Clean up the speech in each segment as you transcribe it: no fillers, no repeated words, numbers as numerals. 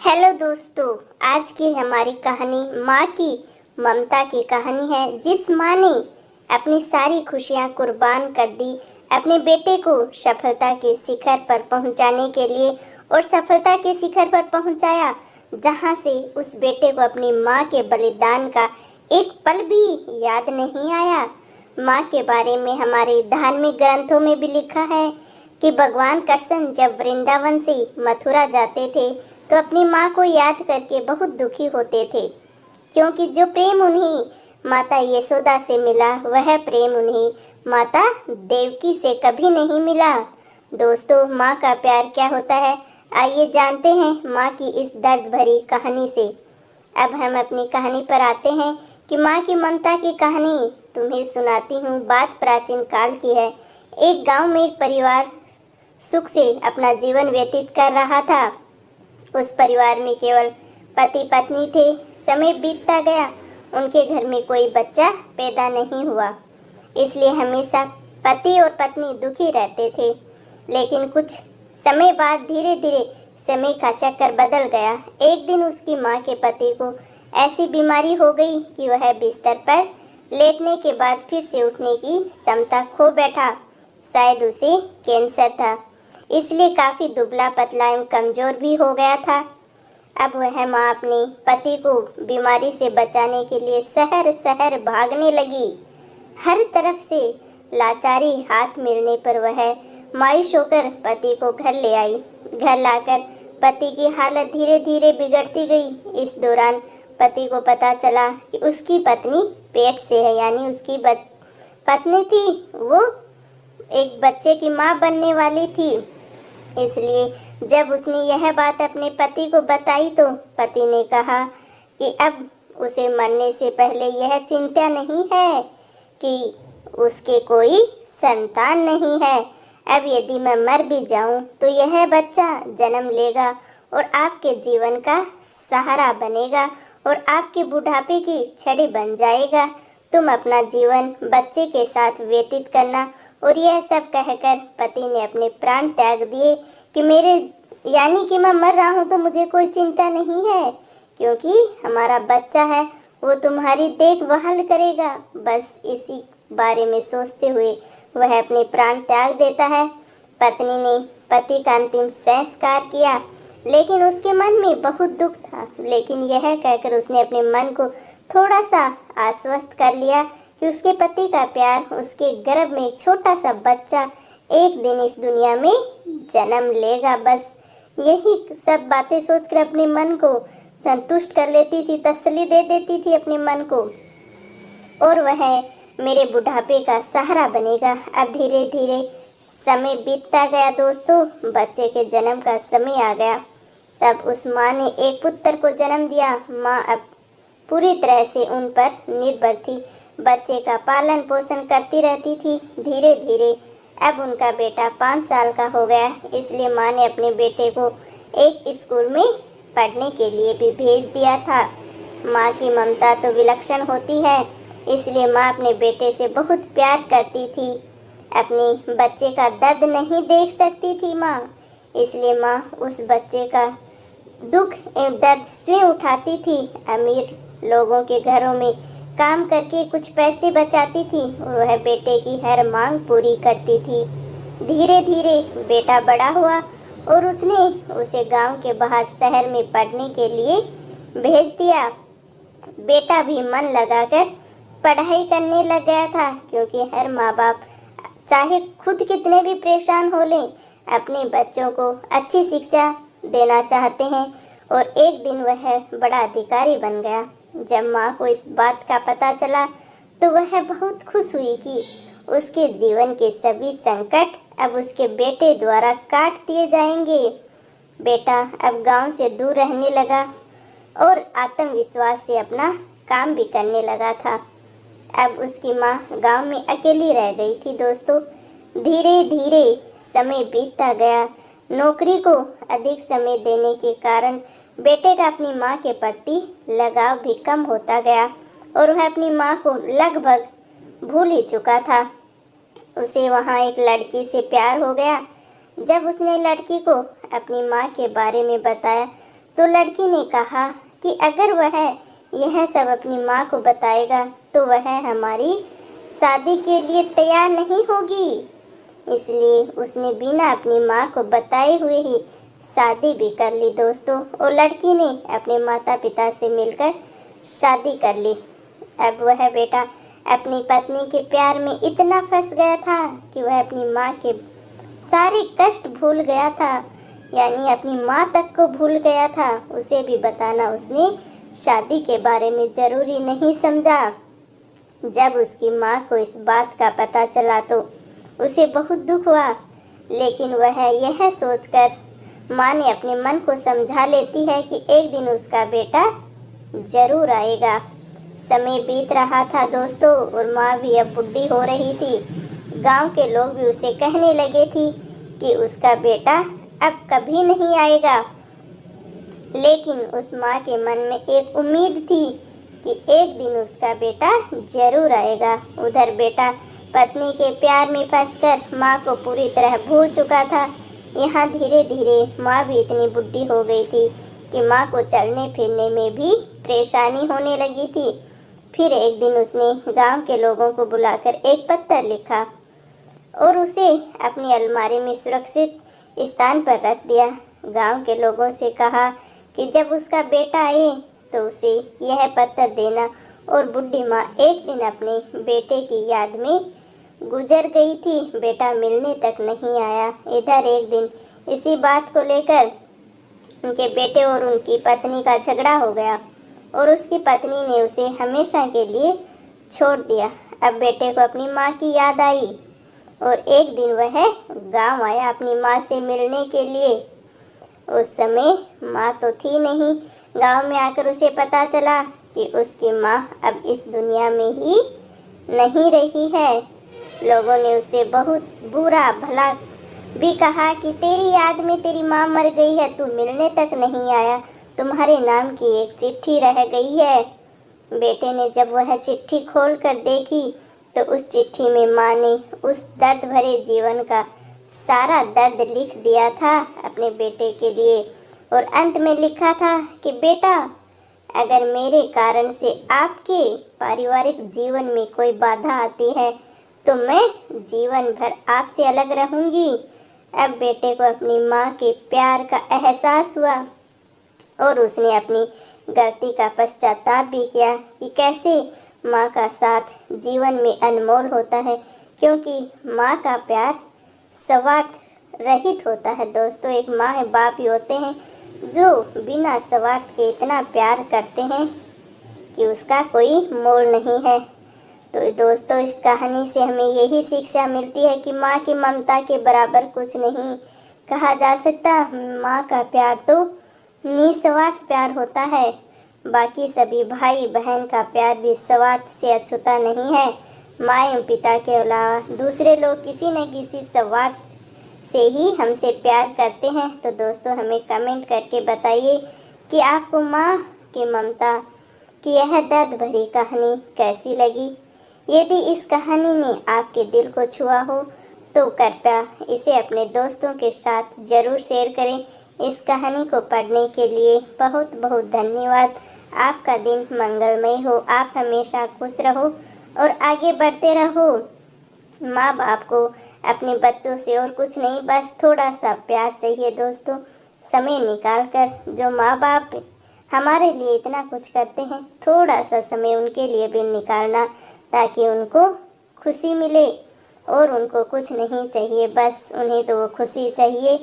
Hello दोस्तों, आज की हमारी कहानी माँ की ममता की कहानी है। जिस माँ ने अपनी सारी खुशियाँ कुर्बान कर दी अपने बेटे को सफलता के शिखर पर पहुँचाने के लिए, और सफलता के शिखर पर पहुँचाया जहाँ से उस बेटे को अपनी माँ के बलिदान का एक पल भी याद नहीं आया। माँ के बारे में हमारे धार्मिक ग्रंथों में भी लिखा है कि भगवान कृष्ण जब वृंदावन से मथुरा जाते थे तो अपनी माँ को याद करके बहुत दुखी होते थे, क्योंकि जो प्रेम उन्हें माता यशोदा से मिला वह प्रेम उन्हें माता देवकी से कभी नहीं मिला। दोस्तों, माँ का प्यार क्या होता है, आइए जानते हैं माँ की इस दर्द भरी कहानी से। अब हम अपनी कहानी पर आते हैं कि माँ की ममता की कहानी तुम्हें सुनाती हूँ। बात प्राचीन काल की है। एक गांव में एक परिवार सुख से अपना जीवन व्यतीत कर रहा था। उस परिवार में केवल पति पत्नी थे। समय बीतता गया, उनके घर में कोई बच्चा पैदा नहीं हुआ, इसलिए हमेशा पति और पत्नी दुखी रहते थे। लेकिन कुछ समय बाद धीरे धीरे समय का चक्कर बदल गया। एक दिन उसकी माँ के पति को ऐसी बीमारी हो गई कि वह बिस्तर पर लेटने के बाद फिर से उठने की क्षमता खो बैठा। शायद उसे कैंसर था, इसलिए काफ़ी दुबला पतला एवं कमज़ोर भी हो गया था। अब वह माँ अपने पति को बीमारी से बचाने के लिए शहर शहर भागने लगी। हर तरफ से लाचारी हाथ मिलने पर वह मायूस होकर पति को घर ले आई। घर लाकर पति की हालत धीरे धीरे बिगड़ती गई। इस दौरान पति को पता चला कि उसकी पत्नी पेट से है, यानी उसकी पत्नी थी वो एक बच्चे की माँ बनने वाली थी। इसलिए जब उसने यह बात अपने पति को बताई तो पति ने कहा कि अब उसे मरने से पहले यह चिंता नहीं है कि उसके कोई संतान नहीं है। अब यदि मैं मर भी जाऊं तो यह बच्चा जन्म लेगा और आपके जीवन का सहारा बनेगा और आपके बुढ़ापे की छड़ी बन जाएगा। तुम अपना जीवन बच्चे के साथ व्यतीत करना। और यह सब कहकर पति ने अपने प्राण त्याग दिए कि मेरे यानी कि मैं मर रहा हूँ तो मुझे कोई चिंता नहीं है, क्योंकि हमारा बच्चा है वो तुम्हारी देखभाल करेगा। बस इसी बारे में सोचते हुए वह अपने प्राण त्याग देता है। पत्नी ने पति का अंतिम संस्कार किया, लेकिन उसके मन में बहुत दुख था। लेकिन यह कहकर उसने अपने मन को थोड़ा सा आश्वस्त कर लिया कि उसके पति का प्यार, उसके गर्भ में एक छोटा सा बच्चा एक दिन इस दुनिया में जन्म लेगा। बस यही सब बातें सोचकर अपने मन को संतुष्ट कर लेती थी, तसल्ली दे देती थी अपने मन को, और वह मेरे बुढ़ापे का सहारा बनेगा। अब धीरे धीरे समय बीतता गया दोस्तों, बच्चे के जन्म का समय आ गया। तब उस माँ ने एक पुत्र को जन्म दिया। माँ अब पूरी तरह से उन पर निर्भर थी, बच्चे का पालन पोषण करती रहती थी। धीरे धीरे अब उनका बेटा 5 साल का हो गया, इसलिए माँ ने अपने बेटे को एक स्कूल में पढ़ने के लिए भी भेज दिया था। माँ की ममता तो विलक्षण होती है, इसलिए माँ अपने बेटे से बहुत प्यार करती थी। अपने बच्चे का दर्द नहीं देख सकती थी माँ, इसलिए माँ उस बच्चे का दुख एवं दर्द स्वयं उठाती थी। अमीर लोगों के घरों में काम करके कुछ पैसे बचाती थी और वह बेटे की हर मांग पूरी करती थी। धीरे धीरे बेटा बड़ा हुआ और उसने उसे गांव के बाहर शहर में पढ़ने के लिए भेज दिया। बेटा भी मन लगाकर पढ़ाई करने लग गया था, क्योंकि हर माँ बाप चाहे खुद कितने भी परेशान हो लें, अपने बच्चों को अच्छी शिक्षा देना चाहते हैं। और एक दिन वह बड़ा अधिकारी बन गया। जब माँ को इस बात का पता चला तो वह बहुत खुश हुई कि उसके जीवन के सभी संकट अब उसके बेटे द्वारा काट दिए जाएंगे। बेटा अब गांव से दूर रहने लगा और आत्मविश्वास से अपना काम भी करने लगा था। अब उसकी माँ गांव में अकेली रह गई थी दोस्तों। धीरे धीरे समय बीतता गया। नौकरी को अधिक समय देने के कारण बेटे का अपनी माँ के प्रति लगाव भी कम होता गया और वह अपनी माँ को लगभग भूल ही चुका था। उसे वहाँ एक लड़की से प्यार हो गया। जब उसने लड़की को अपनी माँ के बारे में बताया तो लड़की ने कहा कि अगर वह यह सब अपनी माँ को बताएगा तो वह हमारी शादी के लिए तैयार नहीं होगी। इसलिए उसने बिना अपनी माँ को बताए हुए ही शादी भी कर ली दोस्तों। और लड़की ने अपने माता पिता से मिलकर शादी कर ली। अब वह बेटा अपनी पत्नी के प्यार में इतना फंस गया था कि वह अपनी माँ के सारे कष्ट भूल गया था, यानी अपनी माँ तक को भूल गया था। उसे भी बताना उसने शादी के बारे में ज़रूरी नहीं समझा। जब उसकी माँ को इस बात का पता चला तो उसे बहुत दुख हुआ, लेकिन वह यह सोचकर माँ ने अपने मन को समझा लेती है कि एक दिन उसका बेटा ज़रूर आएगा। समय बीत रहा था दोस्तों और माँ भी अब बुढ़ी हो रही थी। गांव के लोग भी उसे कहने लगे थे कि उसका बेटा अब कभी नहीं आएगा। लेकिन उस माँ के मन में एक उम्मीद थी कि एक दिन उसका बेटा जरूर आएगा। उधर बेटा पत्नी के प्यार में फंसकर माँ को पूरी तरह भूल चुका था। यहाँ धीरे धीरे माँ भी इतनी बुढ़ी हो गई थी कि माँ को चलने फिरने में भी परेशानी होने लगी थी। फिर एक दिन उसने गांव के लोगों को बुलाकर एक पत्र लिखा और उसे अपनी अलमारी में सुरक्षित स्थान पर रख दिया। गांव के लोगों से कहा कि जब उसका बेटा आए तो उसे यह पत्र देना। और बुढ़ी माँ एक दिन अपने बेटे की याद में गुजर गई थी। बेटा मिलने तक नहीं आया। इधर एक दिन इसी बात को लेकर उनके बेटे और उनकी पत्नी का झगड़ा हो गया और उसकी पत्नी ने उसे हमेशा के लिए छोड़ दिया। अब बेटे को अपनी माँ की याद आई और एक दिन वह गांव आया अपनी माँ से मिलने के लिए। उस समय माँ तो थी नहीं। गांव में आकर उसे पता चला कि उसकी माँ अब इस दुनिया में ही नहीं रही है। लोगों ने उसे बहुत बुरा भला भी कहा कि तेरी याद में तेरी माँ मर गई है, तू मिलने तक नहीं आया, तुम्हारे नाम की एक चिट्ठी रह गई है। बेटे ने जब वह चिट्ठी खोल कर देखी तो उस चिट्ठी में माँ ने उस दर्द भरे जीवन का सारा दर्द लिख दिया था अपने बेटे के लिए। और अंत में लिखा था कि बेटा, अगर मेरे कारण से आपके पारिवारिक जीवन में कोई बाधा आती है तो मैं जीवन भर आपसे अलग रहूंगी। अब बेटे को अपनी माँ के प्यार का एहसास हुआ और उसने अपनी गलती का पश्चाताप भी किया कि कैसे माँ का साथ जीवन में अनमोल होता है, क्योंकि माँ का प्यार स्वार्थ रहित होता है दोस्तों। एक माँ है, बाप ही होते हैं जो बिना स्वार्थ के इतना प्यार करते हैं कि उसका कोई मोल नहीं है। तो दोस्तों, इस कहानी से हमें यही शिक्षा मिलती है कि माँ की ममता के बराबर कुछ नहीं कहा जा सकता। माँ का प्यार तो निस्वार्थ प्यार होता है। बाकी सभी भाई बहन का प्यार भी स्वार्थ से अछूता नहीं है। माँ एवं पिता के अलावा दूसरे लोग किसी न किसी स्वार्थ से ही हमसे प्यार करते हैं। तो दोस्तों, हमें कमेंट करके बताइए कि आपको माँ की ममता की यह दर्द भरी कहानी कैसी लगी। यदि इस कहानी ने आपके दिल को छुआ हो तो कृपया इसे अपने दोस्तों के साथ ज़रूर शेयर करें। इस कहानी को पढ़ने के लिए बहुत बहुत धन्यवाद। आपका दिन मंगलमय हो, आप हमेशा खुश रहो और आगे बढ़ते रहो। माँ बाप को अपने बच्चों से और कुछ नहीं, बस थोड़ा सा प्यार चाहिए दोस्तों। समय निकाल कर जो माँ बाप हमारे लिए इतना कुछ करते हैं, थोड़ा सा समय उनके लिए भी निकालना ताकि उनको खुशी मिले। और उनको कुछ नहीं चाहिए, बस उन्हें तो वो खुशी चाहिए।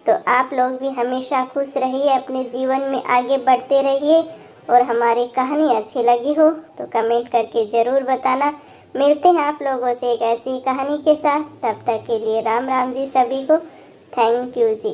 तो आप लोग भी हमेशा खुश रहिए, अपने जीवन में आगे बढ़ते रहिए। और हमारी कहानी अच्छी लगी हो तो कमेंट करके ज़रूर बताना। मिलते हैं आप लोगों से एक ऐसी कहानी के साथ। तब तक के लिए राम राम जी सभी को। Thank you ji.